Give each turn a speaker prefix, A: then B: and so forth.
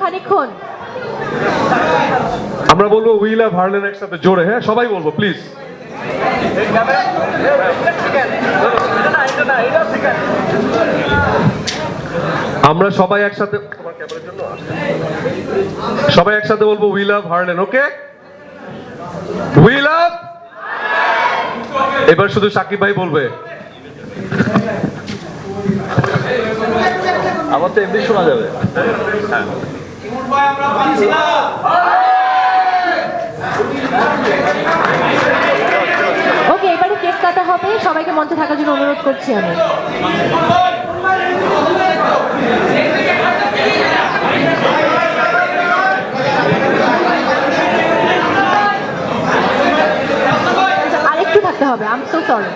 A: খানিকক্ষণ।
B: আমরা বলবো উই লাভ হার্লেন একসাথে জোরে, হ্যাঁ সবাই বলবো প্লিজ। আমরা সবাই একসাথে, সবাই একসাথে বলবো we love Herlan. Okay, we love. এবার শুধু সাকিব ভাই বলবে।
C: আমার তো এমনি শোনা যাবে।
A: ওকে, এবারে কেক কাটা হবে, সবাইকে মঞ্চে থাকার জন্য অনুরোধ করছি আমি। আরেকটু থাকতে হবে, আই এম সো সরি।